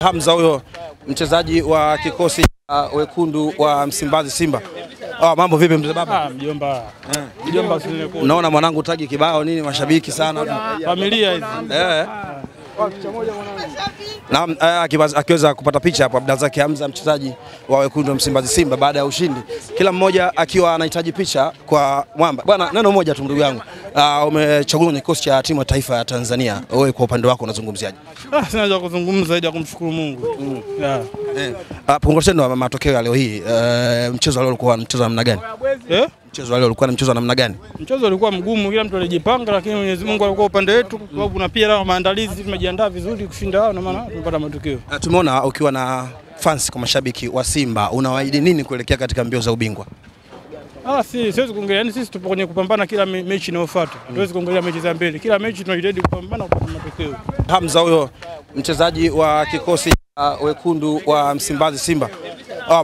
Hamza huyo mchezaji wa kikosi cha wekundu wa Msimbazi Simba. Mambo vipi mzee baba? Mjomba. Mjomba sile kwa. Unaona mwanangu tagi kibao nini mashabiki sana. Familia hizi. Na akiweza kupata picha hapo Abdulrazak Hamza mchezaji wa wekundu wa Msimbazi Simba baada ya ushindi. Kila mmoja akiwa anahitaji picha kwa mwamba. Bwana neno moja tu ndugu yangu. Umechagua kikosi cha timu ya taifa ya Tanzania. Wewe kwa upande wako unazungumziaje? Sina cha kuzungumza zaidi ya kumshukuru Mungu. Pongezeni matokeo ya leo hii. Mchezo leo ulikuwa mchezo wa namna gani? Mchezo leo ulikuwa mchezo wa namna gani? Mchezo ulikuwa mgumu, kila mtu alijipanga, lakini Mwenyezi Mungu alikuwa upande wetu kwa sababu na pia leo maandalizi tumejiandaa vizuri kushinda wao na maana tumepata matokeo. Tumeona ukiwa na fans kwa mashabiki wa Simba, unawaahidi nini kuelekea katika mbio za ubingwa? Siwezi kuongelea, yani sisi tupo kwenye kupambana kila mechi inayofuata. Tuwezi kuongelea mechi za mbele. Kila mechi tunajitahidi kupambana kupata matokeo. Hamza huyo mchezaji wa kikosi cha wekundu wa Msimbazi Simba.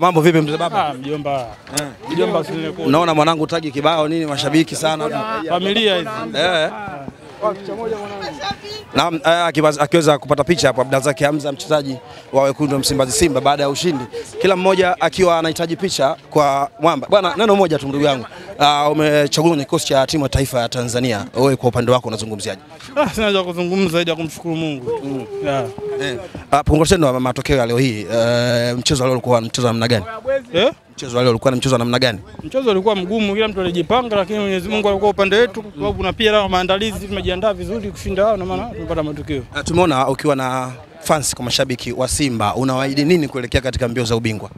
Mambo vipi mzee baba? Mjomba. Mjomba sile kwa. Unaona mwanangu tagi kibao nini mashabiki sana. Familia hizi. Na akiweza kupata picha hapo Abdulrazak Hamza mchezaji wa wekundu wa Msimbazi Simba baada ya ushindi. Kila mmoja akiwa anahitaji picha kwa mwamba. Bwana neno moja tu ndugu yangu. Umechagua kikosi cha timu ya taifa ya Tanzania. Wewe kwa upande wako unazungumziaje? Sina cha kuzungumza zaidi ya kumshukuru Mungu. Pongezeni matokeo ya leo hii. Mchezo leo ulikuwa mchezo wa namna gani? Mchezo leo ulikuwa mchezo wa namna gani? Mchezo ulikuwa mgumu, kila mtu alijipanga, lakini Mwenyezi Mungu alikuwa upande wetu kwa sababu na pia leo maandalizi tumejiandaa vizuri kushinda wao na maana tumepata matokeo. Tumeona ukiwa na fans kwa mashabiki wa Simba, unawaahidi nini kuelekea katika mbio za ubingwa?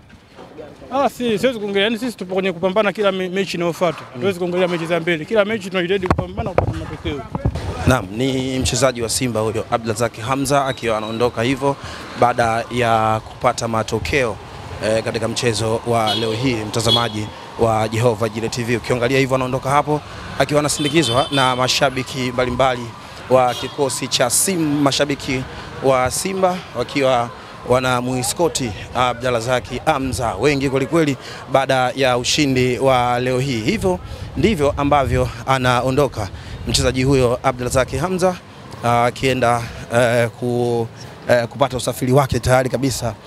Siwezi kuongelea, yani sisi tupo kwenye kupambana kila mechi inayofuata. Tuwezi kuongelea mechi za mbele. Kila mechi tunajitahidi kupambana kupata matokeo. Naam, ni mchezaji wa Simba huyo Abdulrazak Hamza akiwa anaondoka hivyo baada ya kupata matokeo katika mchezo wa leo hii. Mtazamaji wa Jehova Jile TV, ukiangalia hivyo anaondoka hapo akiwa anasindikizwa na mashabiki mbalimbali wa kikosi cha Simba, mashabiki wa Simba wakiwa wanamuiskoti Abdulrazak Hamza wengi kweli baada ya ushindi wa leo hii. Hivyo ndivyo ambavyo anaondoka mchezaji huyo Abdulrazak Hamza akienda kupata usafiri wake tayari kabisa